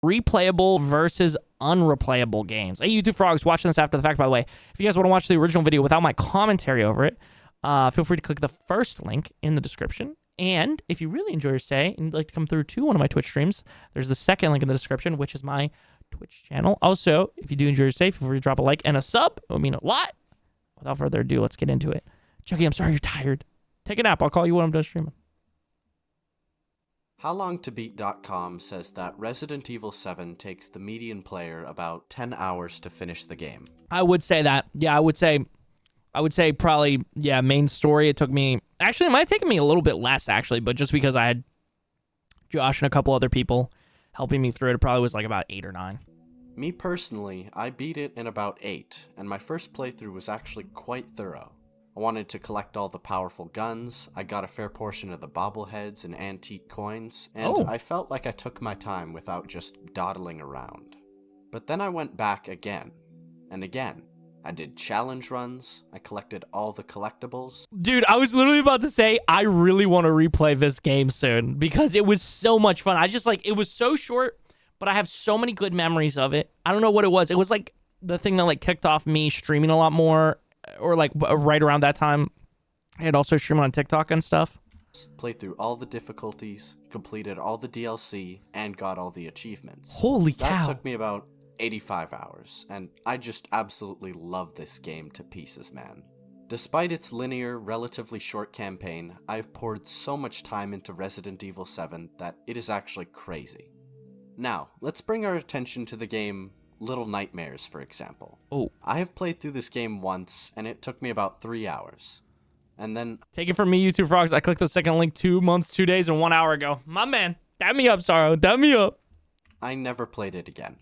replayable versus unreplayable games. Hey, YouTube frogs watching this after the fact, by the way. If you guys want to watch the original video without my commentary over it, feel free to click the first link in the description. And if you really enjoy your stay and you'd like to come through to one of my Twitch streams, there's the second link in the description, which is my Twitch channel. Also, if you do enjoy your stay, feel free to drop a like and a sub. It would mean a lot. Without further ado, let's get into it. Chucky, I'm sorry you're tired. Take a nap. I'll call you when I'm done streaming. HowLongToBeat.com says that Resident Evil 7 takes the median player about 10 hours to finish the game. I would say that. Yeah, I would say probably, yeah, main story. It took me, actually, it might have taken me a little bit less, actually, but just because I had Josh and a couple other people helping me through it, it probably was like about 8 or 9. Me personally, I beat it in about 8, and my first playthrough was actually quite thorough. I wanted to collect all the powerful guns, I got a fair portion of the bobbleheads and antique coins, and I felt like I took my time without just dawdling around. But then I went back again, and again. I did challenge runs, I collected all the collectibles. Dude, I was literally about to say, I really want to replay this game soon, because it was so much fun. It was so short, but I have so many good memories of it. I don't know what it was. It was like the thing that like kicked off me streaming a lot more, or like right around that time, I had also streamed on TikTok and stuff. Played through all the difficulties, completed all the DLC, and got all the achievements. Holy cow. That took me about 85 hours, and I just absolutely love this game to pieces, man. Despite its linear, relatively short campaign, I've poured so much time into Resident Evil 7 that it is actually crazy. Now, let's bring our attention to the game Little Nightmares, for example. Oh. I have played through this game once, and it took me about 3 hours. And then... Take it from me, YouTube frogs. I clicked the second link 2 months, 2 days, and 1 hour ago. My man. Dab me up, Sorrow. Dab me up. I never played it again.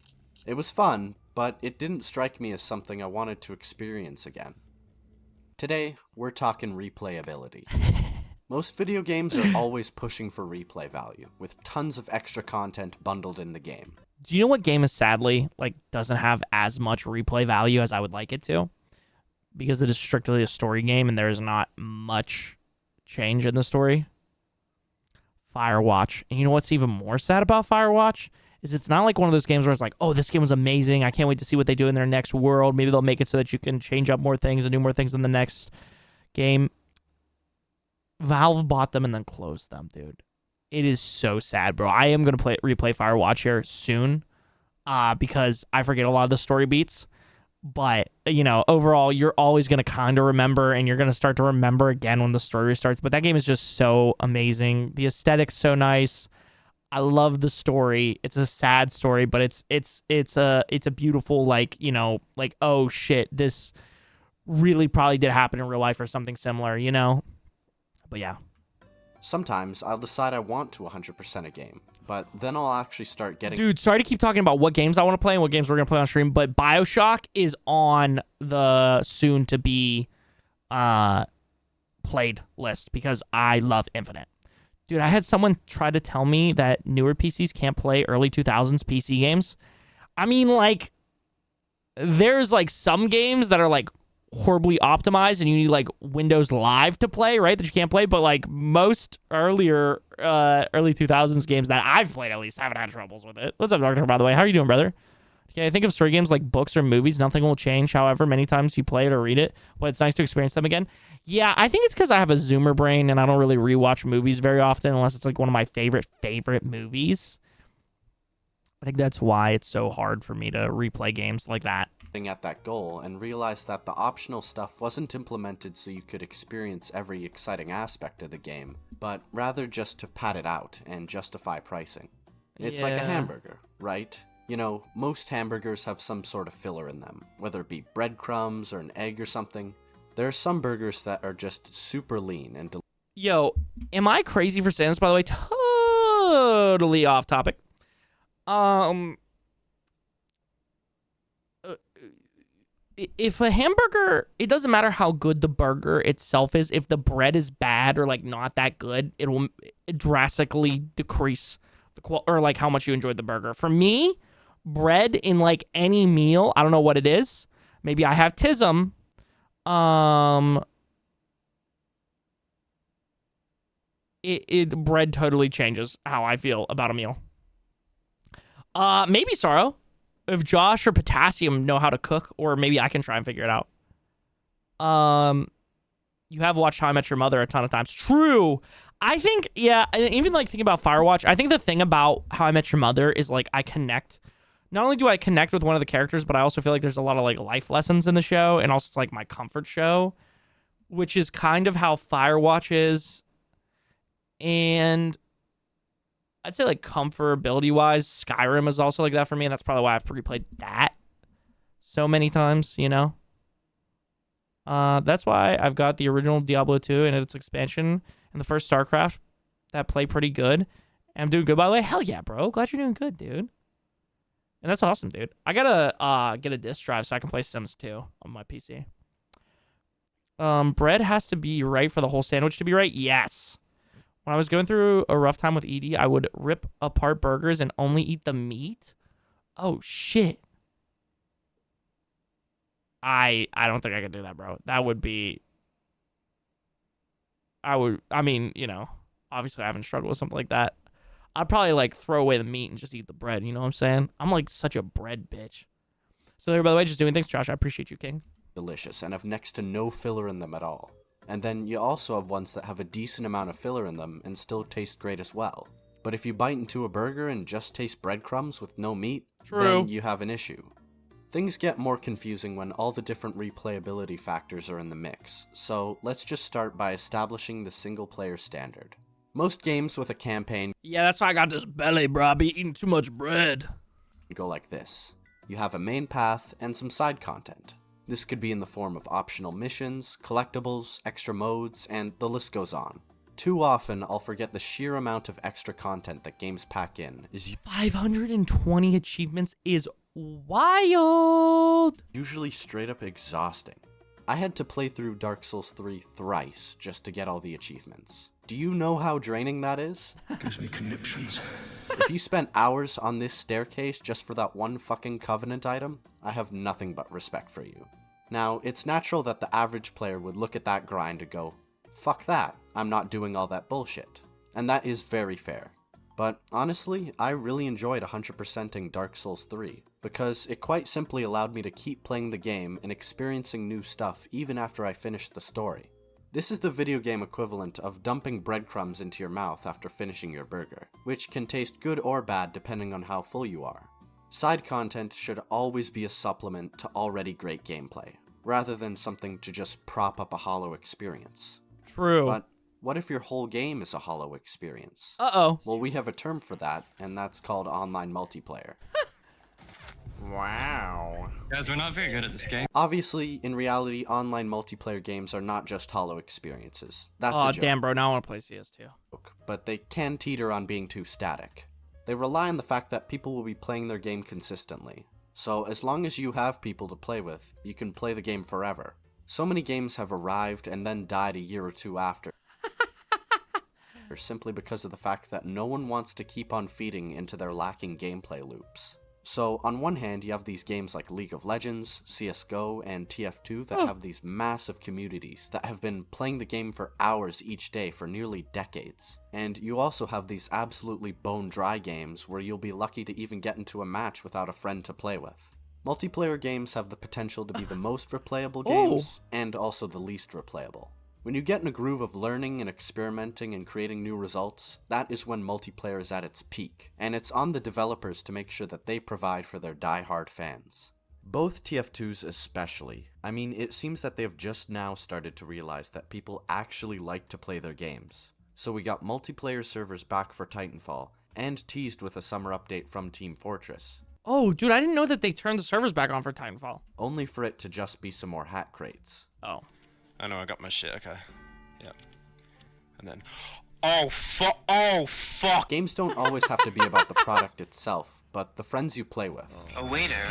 It was fun, but it didn't strike me as something I wanted to experience again. Today, we're talking replayability. Most video games are always pushing for replay value, with tons of extra content bundled in the game. Do you know what game is sadly, like, doesn't have as much replay value as I would like it to? Because it is strictly a story game and there is not much change in the story. Firewatch. And you know what's even more sad about Firewatch? Is it's not like one of those games where it's like, oh, this game was amazing. I can't wait to see what they do in their next world. Maybe they'll make it so that you can change up more things and do more things in the next game. Valve bought them and then closed them, dude. It is so sad, bro. I am going to replay Firewatch here soon because I forget a lot of the story beats. But, you know, overall, you're always going to kind of remember, and you're going to start to remember again when the story restarts. But that game is just so amazing. The aesthetic's so nice. I love the story. It's a sad story, but it's a beautiful, like, you know, like, oh shit, this really probably did happen in real life or something similar, you know? But yeah. Sometimes I'll decide I want to 100% a game, but then I'll actually start getting... Dude, sorry to keep talking about what games I want to play and what games we're going to play on stream, but BioShock is on the soon-to-be played list because I love Infinite. Dude, I had someone try to tell me that newer PCs can't play early 2000s PC games. I mean, like, there's, like, some games that are, like, horribly optimized and you need, like, Windows Live to play, right, that you can't play, but, like, most earlier early 2000s games that I've played, at least, haven't had troubles with it. What's up, Doctor, by the way? How are you doing, brother? Okay, I think of story games like books or movies, nothing will change, however many times you play it or read it, but it's nice to experience them again. Yeah, I think it's because I have a Zoomer brain and I don't really rewatch movies very often unless it's like one of my favorite movies. I think that's why it's so hard for me to replay games like that. At that goal and realized that the optional stuff wasn't implemented so you could experience every exciting aspect of the game, but rather just to pad it out and justify pricing. It's like a hamburger, right? You know, most hamburgers have some sort of filler in them, whether it be breadcrumbs or an egg or something. There are some burgers that are just super lean and Yo, am I crazy for saying this, by the way? Totally off topic. If a hamburger, it doesn't matter how good the burger itself is, if the bread is bad or like not that good, it will drastically decrease the or like how much you enjoyed the burger. For me, bread in like any meal, I don't know what it is. Maybe I have tism. Bread totally changes how I feel about a meal. Maybe Sorrow. If Josh or Potassium know how to cook, or maybe I can try and figure it out. You have watched How I Met Your Mother a ton of times. True. I think, yeah, and even like thinking about Firewatch, I think the thing about How I Met Your Mother is like I connect. Not only do I connect with one of the characters, but I also feel like there's a lot of like life lessons in the show, and also it's like my comfort show, which is kind of how Firewatch is. And I'd say like comfortability wise, Skyrim is also like that for me, and that's probably why I've replayed that so many times, you know? That's why I've got the original Diablo 2 and its expansion and the first StarCraft that play pretty good. And I'm doing good, by the way. Hell yeah, bro. Glad you're doing good, dude. And that's awesome, dude. I gotta get a disk drive so I can play Sims 2 on my PC. Bread has to be right for the whole sandwich to be right? Yes. When I was going through a rough time with Edie, I would rip apart burgers and only eat the meat. Oh, shit. I don't think I could do that, bro. That would be... I mean, you know, obviously I haven't struggled with something like that. I'd probably, like, throw away the meat and just eat the bread, you know what I'm saying? I'm, like, such a bread bitch. So there, by the way, just doing things, Josh. I appreciate you, King. Delicious, and have next to no filler in them at all. And then you also have ones that have a decent amount of filler in them and still taste great as well. But if you bite into a burger and just taste breadcrumbs with no meat, then you have an issue. Things get more confusing when all the different replayability factors are in the mix, so let's just start by establishing the single player standard. Most games with a campaign Yeah, that's why I got this belly, bro. I be eating too much bread. go like this. You have a main path and some side content. This could be in the form of optional missions, collectibles, extra modes, and the list goes on. Too often, I'll forget the sheer amount of extra content that games pack in is 520 achievements is wild. usually straight up exhausting. I had to play through Dark Souls 3 thrice just to get all the achievements. Do you know how draining that is? Gives me conniptions. If you spent hours on this staircase just for that one fucking Covenant item, I have nothing but respect for you. Now, it's natural that the average player would look at that grind and go, fuck that, I'm not doing all that bullshit. And that is very fair. But honestly, I really enjoyed 100%ing Dark Souls 3, because it quite simply allowed me to keep playing the game and experiencing new stuff even after I finished the story. This is the video game equivalent of dumping breadcrumbs into your mouth after finishing your burger, which can taste good or bad depending on how full you are. Side content should always be a supplement to already great gameplay, rather than something to just prop up a hollow experience. True. But what if your whole game is a hollow experience? Uh-oh. Well, we have a term for that, and that's called online multiplayer. Wow. Guys, we're not very good at this game. Obviously, in reality, online multiplayer games are not just hollow experiences. That's Oh, a joke. damn, bro. Now I want to play CS2. But they can teeter on being too static. They rely on the fact that people will be playing their game consistently. So as long as you have people to play with, you can play the game forever. So many games have arrived and then died a year or two after. Simply because of the fact that no one wants to keep on feeding into their lacking gameplay loops. So on one hand, you have these games like League of Legends, CSGO, and TF2 that have these massive communities that have been playing the game for hours each day for nearly decades. And you also have these absolutely bone-dry games where you'll be lucky to even get into a match without a friend to play with. Multiplayer games have the potential to be the most replayable games, and also the least replayable. When you get in a groove of learning and experimenting and creating new results, that is when multiplayer is at its peak, and it's on the developers to make sure that they provide for their die-hard fans. Both TF2s especially. I mean, it seems that they have just now started to realize that people actually like to play their games. So we got multiplayer servers back for Titanfall, and teased with a summer update from Team Fortress. Oh, dude, I didn't know that they turned the servers back on for Titanfall. Only for it to just be some more hat crates. Oh. I know, I got my shit, okay. Yep. And then... Oh, fuck! Oh, fuck! Games don't always have to be about the product itself, but the friends you play with. A waiter,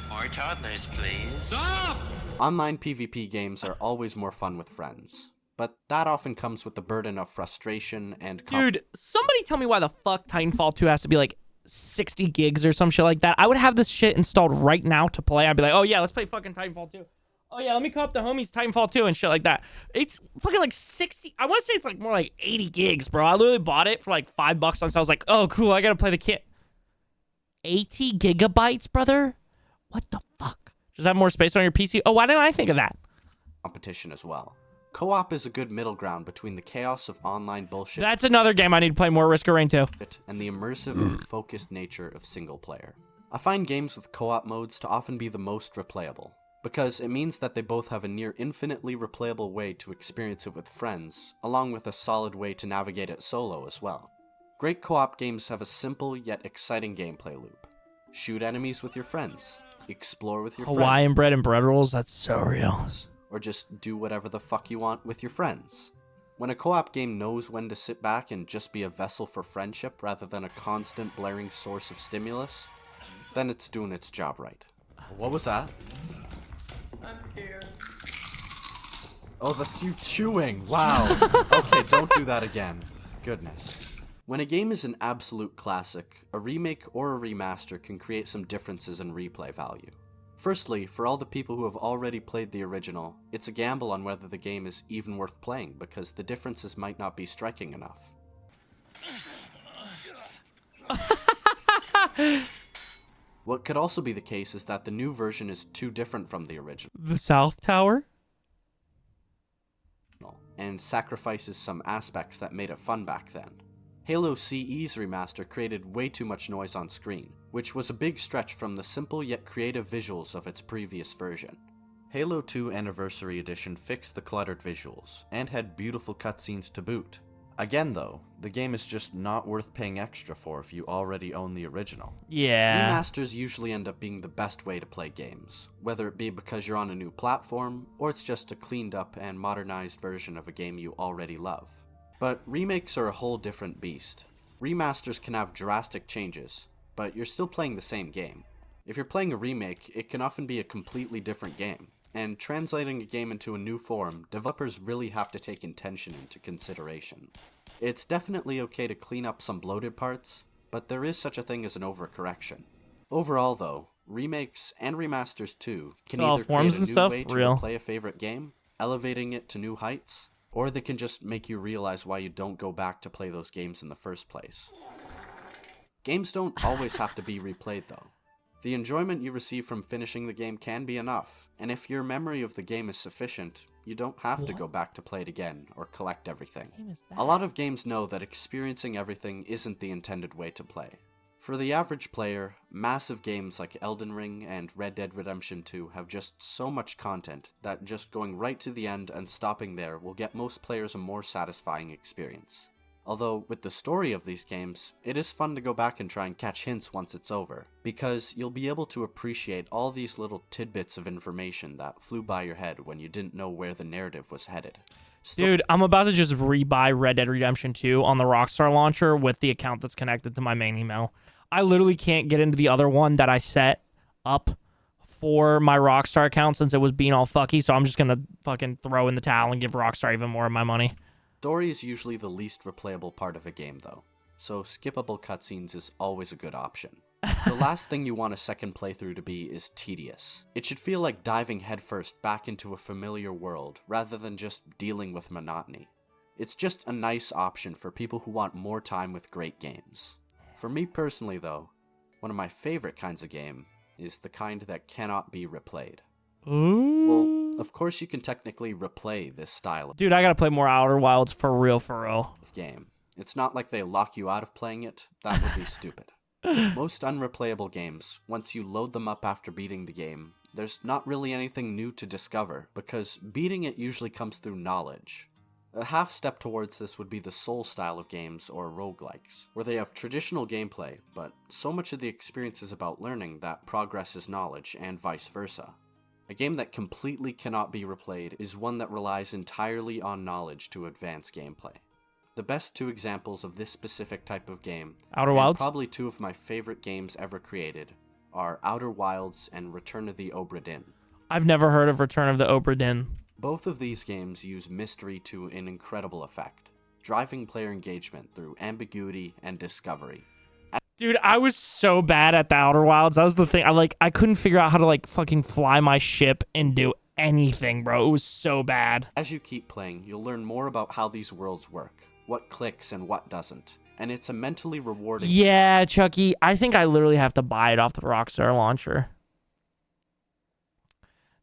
more toddlers, please. Stop! Online PvP games are always more fun with friends, but that often comes with the burden of frustration and Dude, somebody tell me why the fuck Titanfall 2 has to be like 60 gigs or some shit like that. I would have this shit installed right now to play. I'd be like, oh yeah, let's play fucking Titanfall 2. Oh yeah, let me call up the homies Titanfall 2 and shit like that. It's fucking like 60. I want to say it's like more like 80 gigs, bro. I literally bought it for like $5 on sale. I was like, oh cool, I gotta play the kit. 80 gigabytes, brother? What the fuck? Just have more space on your PC? Oh, why didn't I think of that? Competition as well. Co-op is a good middle ground between the chaos of online bullshit That's another game I need to play more Risk of Rain 2. and the immersive and focused nature of single player. I find games with co-op modes to often be the most replayable, because it means that they both have a near infinitely replayable way to experience it with friends, along with a solid way to navigate it solo as well. Great co-op games have a simple yet exciting gameplay loop. Shoot enemies with your friends, explore with your Hawaiian bread and bread rolls, that's so real. friends, or just do whatever the fuck you want with your friends. When a co-op game knows when to sit back and just be a vessel for friendship rather than a constant blaring source of stimulus, then it's doing its job right. What was that? I'm scared. Oh, that's you chewing. Wow. Okay, don't do that again. Goodness. When a game is an absolute classic, a remake or a remaster can create some differences in replay value. Firstly, for all the people who have already played the original, it's a gamble on whether the game is even worth playing because the differences might not be striking enough. What could also be the case is that the new version is too different from the original The South Tower? and sacrifices some aspects that made it fun back then. Halo CE's remaster created way too much noise on screen, which was a big stretch from the simple yet creative visuals of its previous version. Halo 2 Anniversary Edition fixed the cluttered visuals, and had beautiful cutscenes to boot. Again though, the game is just not worth paying extra for if you already own the original. Yeah. Remasters usually end up being the best way to play games, whether it be because you're on a new platform, or it's just a cleaned up and modernized version of a game you already love. But remakes are a whole different beast. Remasters can have drastic changes, but you're still playing the same game. If you're playing a remake, it can often be a completely different game, and translating a game into a new form, developers really have to take intention into consideration. It's definitely okay to clean up some bloated parts, but there is such a thing as an overcorrection. Overall though, remakes and remasters too can All either forms create a and new stuff? way to Real. replay a favorite game, elevating it to new heights, or they can just make you realize why you don't go back to play those games in the first place. Games don't always have to be replayed though. The enjoyment you receive from finishing the game can be enough, and if your memory of the game is sufficient, you don't have to go back to play it again or collect everything. A lot of games know that experiencing everything isn't the intended way to play. For the average player, massive games like Elden Ring and Red Dead Redemption 2 have just so much content that just going right to the end and stopping there will get most players a more satisfying experience. Although, with the story of these games, it is fun to go back and try and catch hints once it's over, because you'll be able to appreciate all these little tidbits of information that flew by your head when you didn't know where the narrative was headed. Dude, I'm about to just rebuy Red Dead Redemption 2 on the Rockstar launcher with the account that's connected to my main email. I literally can't get into the other one that I set up for my Rockstar account since it was being all fucky, so I'm just gonna fucking throw in the towel and give Rockstar even more of my money. Story is usually the least replayable part of a game though, so skippable cutscenes is always a good option. The last thing you want a second playthrough to be is tedious. It should feel like diving headfirst back into a familiar world, rather than just dealing with monotony. It's just a nice option for people who want more time with great games. For me personally though, one of my favorite kinds of game is the kind that cannot be replayed. Ooh. Well, of course you can technically replay this style Dude, I gotta play more Outer Wilds for real, for real. of game. It's not like they lock you out of playing it, that would be stupid. Most unreplayable games, once you load them up after beating the game, there's not really anything new to discover, because beating it usually comes through knowledge. A half step towards this would be the Soul style of games, or roguelikes, where they have traditional gameplay, but so much of the experience is about learning that progress is knowledge, and vice versa. A game that completely cannot be replayed is one that relies entirely on knowledge to advance gameplay. The best two examples of this specific type of game, Outer and Wilds? probably two of my favorite games ever created, are Outer Wilds and Return of the Obra Dinn. I've never heard of Return of the Obra Dinn. Both of these games use mystery to an incredible effect, driving player engagement through ambiguity and discovery. Dude, I was so bad at the Outer Wilds. That was the thing. I couldn't figure out how to fucking fly my ship and do anything, bro. It was so bad. As you keep playing, you'll learn more about how these worlds work, what clicks and what doesn't, and it's a mentally rewarding. Yeah, Chucky, I think I literally have to buy it off the Rockstar launcher.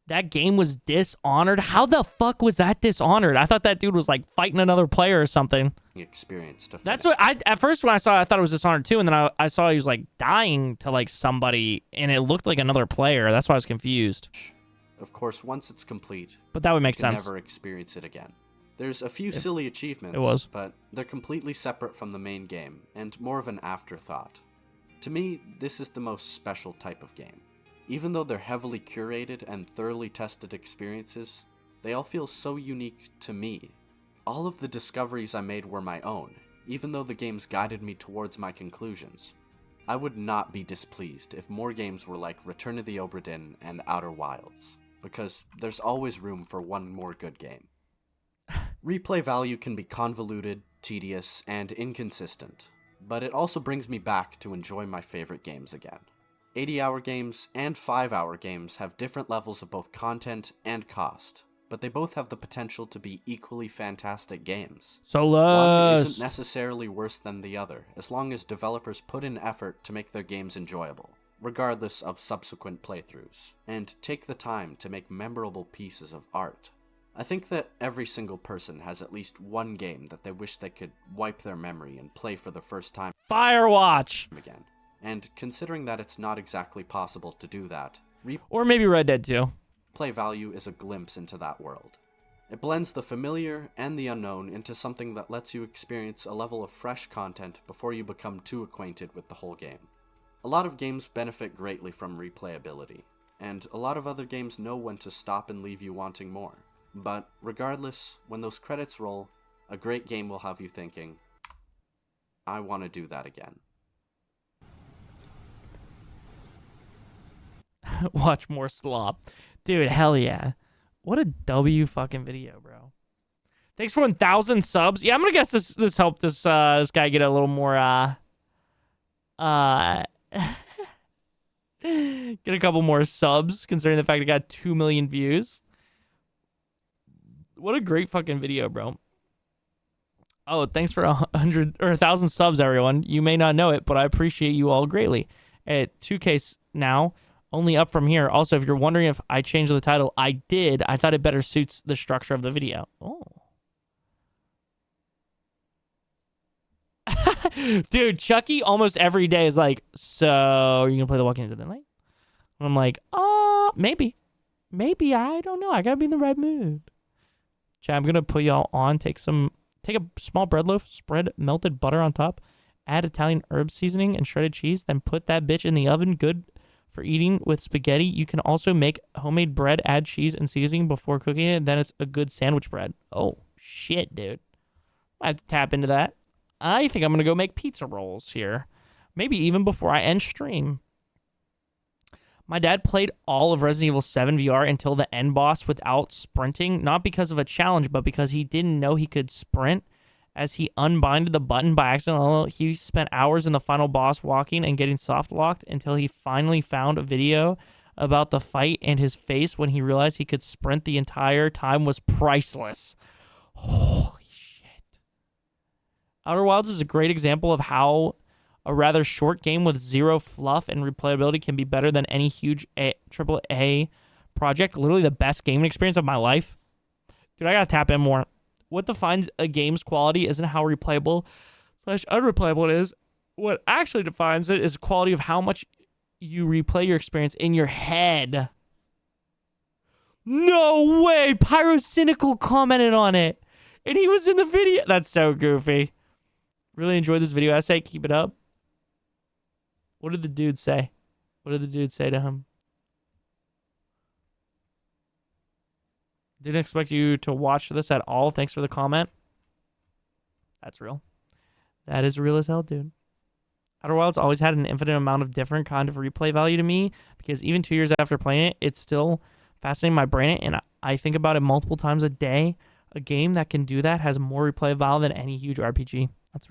That game was Dishonored. How the fuck was that Dishonored? I thought that dude was like fighting another player or something. Experience to That's finish. what at first when I saw it, I thought it was Dishonored 2, and then I saw he was like dying to like somebody, and it looked like another player. That's why I was confused. Of course, once it's complete, But that would make you can sense. never experience it again. There's a few silly achievements, it was. but they're completely separate from the main game, and more of an afterthought. To me, this is the most special type of game. Even though they're heavily curated and thoroughly tested experiences, they all feel so unique to me. All of the discoveries I made were my own, even though the games guided me towards my conclusions. I would not be displeased if more games were like Return of the Obra Dinn and Outer Wilds, because there's always room for one more good game. Replay value can be convoluted, tedious, and inconsistent, but it also brings me back to enjoy my favorite games again. 80-hour games and 5-hour games have different levels of both content and cost, but they both have the potential to be equally fantastic games. One isn't necessarily worse than the other, as long as developers put in effort to make their games enjoyable, regardless of subsequent playthroughs, and take the time to make memorable pieces of art. I think that every single person has at least one game that they wish they could wipe their memory and play for the first time Firewatch! again. And considering that it's not exactly possible to do that, Or maybe Red Dead 2. replay value is a glimpse into that world. It blends the familiar and the unknown into something that lets you experience a level of fresh content before you become too acquainted with the whole game. A lot of games benefit greatly from replayability, and a lot of other games know when to stop and leave you wanting more. But regardless, when those credits roll, a great game will have you thinking, I want to do that again. Watch more slop. Dude, hell yeah. What a W fucking video, bro. Thanks for 1,000 subs. Yeah, I'm gonna guess this helped this guy get a little more get a couple more subs, considering the fact it got 2 million views. What a great fucking video, bro. Oh, thanks for 100 or 1,000 subs, everyone. You may not know it, but I appreciate you all greatly. At 2K now, only up from here. Also, if you're wondering if I changed the title, I did. I thought it better suits the structure of the video. Oh. Dude, Chucky almost every day is like, so you gonna play The Walking Dead tonight? And I'm like, maybe. Maybe, I don't know. I gotta be in the right mood. Chat, I'm gonna put y'all on. Take a small bread loaf, spread melted butter on top, add Italian herb seasoning and shredded cheese, then put that bitch in the oven. Good for eating with spaghetti. You can also make homemade bread, add cheese and seasoning before cooking it, and then it's a good sandwich bread. Oh, shit, dude. I have to tap into that. I think I'm going to go make pizza rolls here. Maybe even before I end stream. My dad played all of Resident Evil 7 VR until the end boss without sprinting, not because of a challenge, but because he didn't know he could sprint. As he unbinded the button by accident, he spent hours in the final boss walking and getting soft locked until he finally found a video about the fight, and his face when he realized he could sprint the entire time was priceless. Holy shit. Outer Wilds is a great example of how a rather short game with zero fluff and replayability can be better than any huge AAA project. Literally the best gaming experience of my life. Dude, I gotta tap in more. What defines a game's quality isn't how replayable / unreplayable it is. What actually defines it is the quality of how much you replay your experience in your head. No way! Pyrocynical commented on it. And he was in the video. That's so goofy. Really enjoyed this video essay. Keep it up. What did the dude say? What did the dude say to him? Didn't expect you to watch this at all. Thanks for the comment. That's real. That is real as hell, dude. Outer Wilds always had an infinite amount of different kind of replay value to me, because even 2 years after playing it, it's still fascinating my brain, and I think about it multiple times a day. A game that can do that has more replay value than any huge RPG. That's real.